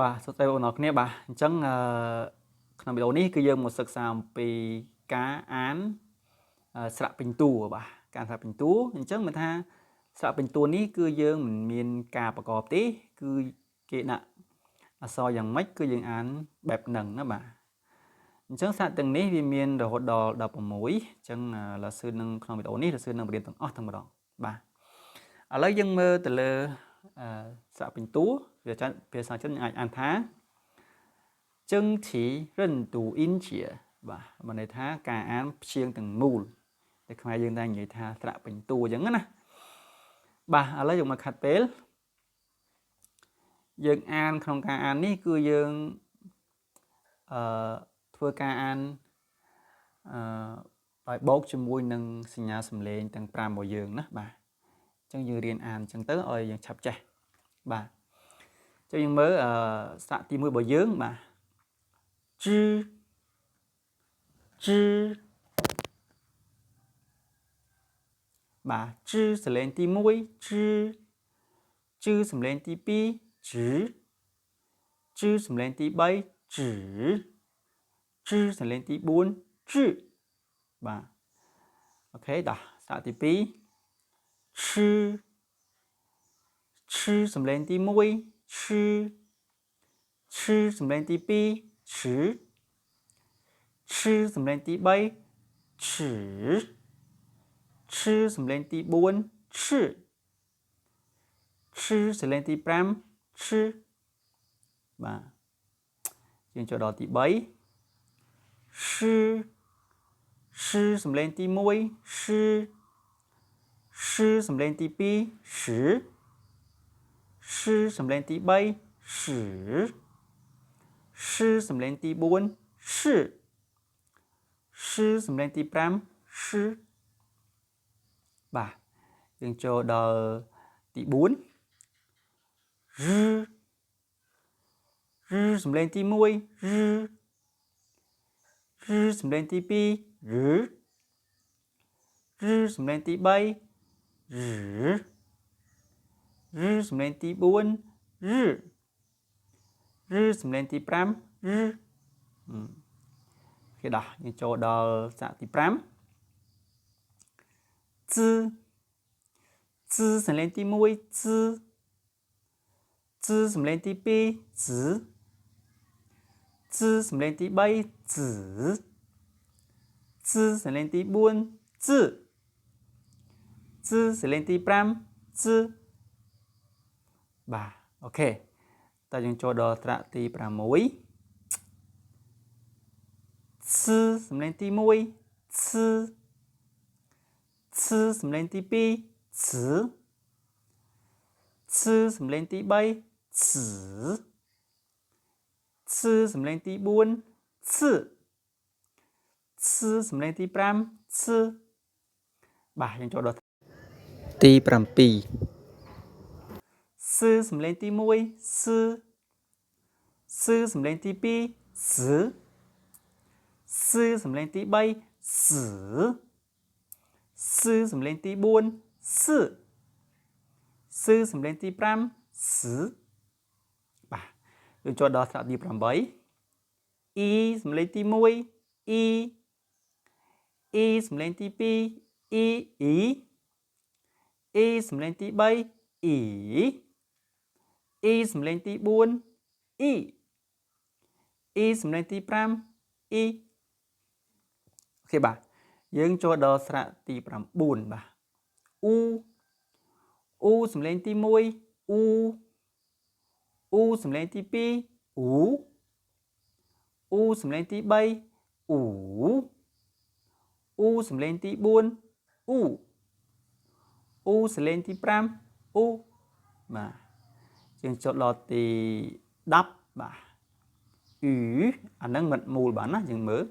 បាទសួស្តីបងប្អូនគ្នាបាទអញ្ចឹងក្នុងវីដេអូនេះគឺយើងមកសិក្សាអំពីការអានស្រៈពិន្ទុបាទការស្រៈពិន្ទុអញ្ចឹងមិនថាស្រៈពិន្ទុនេះគឺយើងមិនមានការប្រកបទេគឺគេដាក់អក្សរយ៉ាងម៉េចគឺយើងអានបែបហ្នឹងណាបាទអញ្ចឹងស្រៈទាំងនេះវាមានរហូតដល់16អញ្ចឹងលាសឿននឹងក្នុងវីដេអូនេះលាសឿននឹងបរៀនទាំងអស់ទាំងម្ដងបាទឥឡូវយើងមើលទៅលើស្រៈពិន្ទុភាសាចិនអាចអានថាចឹងធីរិនទូអ៊ីនជាបាទមានន័យថាការអានព្យាង្គទាំងមូលតែខ្មែរយើងតែនិយាយថាស្រៈពិន្ទុអញ្ចឹងណាបាទឥឡូវយើងមកខាត់ពេលយើងអានក្នុងការអាននេះគឺយើងធ្វើការអានដោយបូកជាមួយនឹងសញ្ញាសំឡេងទាំង5របស់យើងណាបាទអញ្ចឹងយើងរៀនអានអញ្ចឹងទៅឲ្យយើងឆាប់ចេះបាទចុះយើងមើលស្រៈទី1របស់យើងបាទ知知បាទ知សំឡេងទី1知知សំឡេងទី2知知សំឡេងទី3知知សំឡេងទី4知បាទអូខេដល់ស្រៈទី2吃吃សំឡេងទី1吃吃សំឡេងទី2吃吃សំឡេងទី3吃吃សំឡេងទី4吃吃សំឡេងទី5吃បាទយើងចូលដល់ទី3吃吃សំឡេងទី1吃吃សំឡេងទី2十十សំឡេងទី3十十សំឡេងទី4是十សំឡេងទី5是បាទយើងចូលដល់ទី4ររសំឡេងទី1ររសំឡេងទី2ររសំឡេងទី3ររសំឡេងទី4ររសំឡេងទី5រគេដោះយើងចូលដល់ស្រៈទី5滋滋សំឡេងទី1滋滋សំឡេងទី2滋滋សំឡេងទី3滋滋សំឡេងទី4滋滋សំឡេងទី5滋បាទអូខេតើយើងចូលដល់ស្រៈទី6呲សំឡេងទី1呲呲សំឡេងទី2呲呲សំឡេងទី3呲呲សំឡេងទី4呲呲សំឡេងទី5呲បាទយើងចូលដល់ទី7ស៊ឺសំឡេងទី1ស៊ឺស៊ឺសំឡេងទី2ស៊ឺស៊ឺសំឡេងទី3ស៊ឺស៊ឺសំឡេងទី4ស៊ឺស៊ឺសំឡេងទី5ស៊ឺបាទយើងចូលដល់ស្រៈទី8អ៊ីសំឡេងទី1អ៊ីអ៊ីសំឡេងទី2អ៊ីអ៊ីអ៊ីសំឡេងទី3អ៊ីអ៊ីសំឡេងទី4អ៊ីអ៊ីសំឡេងទី5អ៊ីអូខេបាទយើងចូលដល់ស្រៈទី9បាទអ៊ូអ៊ូសំឡេងទី1អ៊ូអ៊ូសំឡេងទី2អ៊ូអ៊ូសំឡេងទី3អ៊ូអ៊ូសំឡេងទី4អ៊ូអ៊ូសំឡេងទី5អ៊ូបាទយើងចូលដល់ទី10បាទអ៊ឺអាហ្នឹងមិត្តមូលបាទណាយើងមើល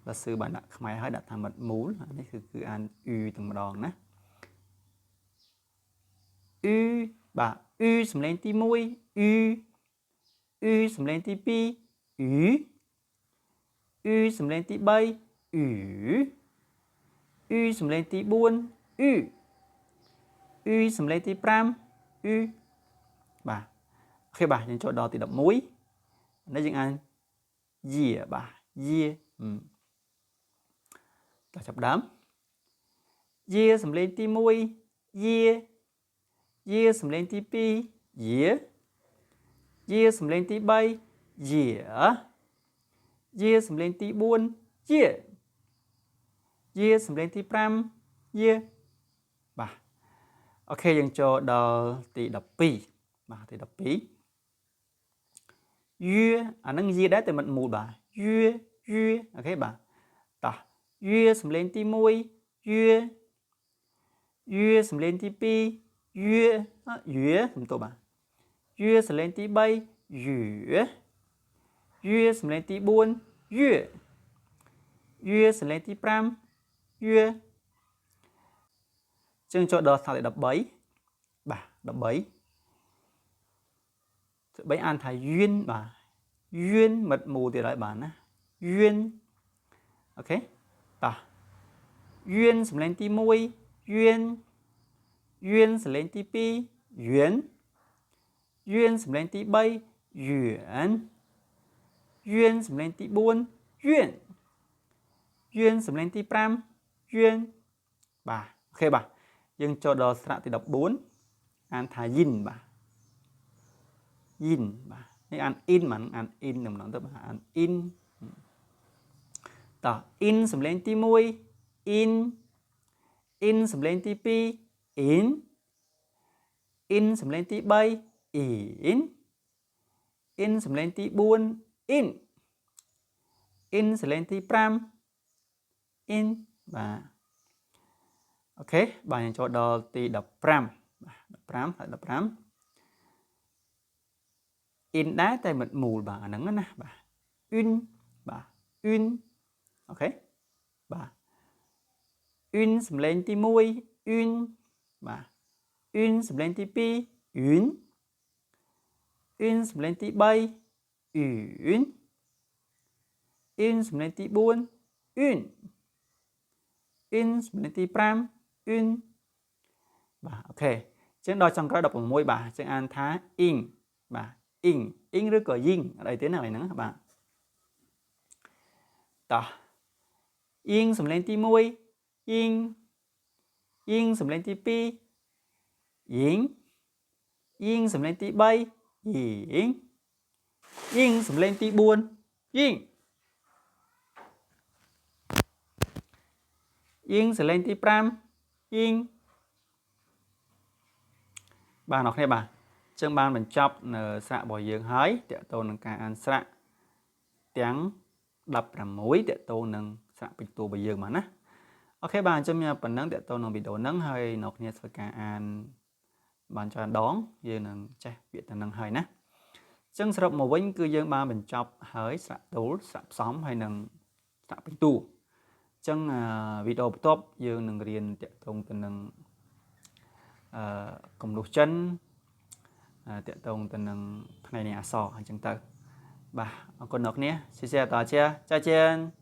លាសឺបានដាក់ខ្មែរហើយដាក់ថាមិត្តមូលនេះគឺអានអ៊ឺទាំងម្ដងណាអ៊ឺបាទអ៊ឺសំឡេងទី1អ៊ឺអ៊ឺសំឡេងទី2អ៊ឺអ៊ឺសំឡេងទី3អ៊ឺអ៊ឺសំឡេងទី4អ៊ឺអ៊ឺសំឡេងទី5អ៊ឺបាទអូខេបាទយើងចូលដល់ទី11 នេះយើងអាន year បាទ year តោះចាប់ដើម year សំឡេងទី1 year year សំឡេងទី2 year year សំឡេងទី3 year year សំឡេងទី4 year year សំឡេងទី5 year បាទអូខេយើងចូលដល់ទី12បាទទី12 year អានឹង year ដែរតែមិនមូលបាទ year year អូខេបាទតោះ year សំឡេងទី1 year year សំឡេងទី2 year year សំទោសបាទ year សំឡេងទី3 year year សំឡេងទី4 year year សំឡេងទី5 year ចឹងចូលដល់សាទី13បាទ13អានថាយឿនបាទយឿនមិត្តមូលទៀតហើយបាទណាយឿនអូខេតោះយឿនសំឡេងទី1យឿនយឿនសំឡេងទី2យឿនយឿនសំឡេងទី3យឿនយឿនសំឡេងទី4យឿនយឿនសំឡេងទី5យឿនបាទអូខេបាទយើងចូលដល់ស្រៈទី14អានថាយិនបាទយិនបាទនេះអាន in មិនអាន in នឹងម្ដងទៅបាទអាន in តោះ in សំឡេងទី1 in in សំឡេងទី2 in in សំឡេងទី3 in in សំឡេងទី4 in in សំឡេងទី5 in បាទអូខេបាទយើងចូលដល់ទី15បាទ15 in ដែរតែមិនមូលបាទអាហ្នឹងណាបាទ une បាទ une អូខេបាទ une សំឡេងទី1 une បាទ une សំឡេងទី2 une une សំឡេងទី3 une une សំឡេងទី4 une une សំឡេងទី5 une បាទអូខេអញ្ចឹងដល់ចុងក្រោយ16បាទអញ្ចឹងអានថា ing បាទ ing ing ឬក៏ ying អីទៀតណាហ្នឹងបាទតោះ ing សំឡេងទី1 ing ing សំឡេងទី2 ying ying សំឡេងទី3 ying ying សំឡេងទី4 ying ying សំឡេងទី5 ying បាទអ្នកគ្នាបាទចឹងបានបញ្ចប់នៅស្រៈរបស់យើងហើយតកតងនឹងការអានស្រៈទាំង16តកតងនឹងស្រៈពិន្ទុរបស់យើងបាទណាអូខេបាទអញ្ចឹងមានប៉ុណ្ណឹងតកតងនឹងវីដេអូហ្នឹងហើយអ្នកគ្នាធ្វើការអានបានច្រើនដងយើងនឹងចេះពាក្យទៅនឹងហើយណាអញ្ចឹងសរុបមកវិញគឺយើងបានបញ្ចប់ហើយស្រៈទូលស្រៈផ្សំហើយនឹងស្រៈពិន្ទុអញ្ចឹងវីដេអូបន្ទាប់យើងនឹងរៀនតកតងទៅនឹងគំនូសចិនតកតងទៅនឹងផ្នែកនៃអក្សរអញ្ចឹងទៅបាទអរគុណអ្នកគ្នា谢谢大家再见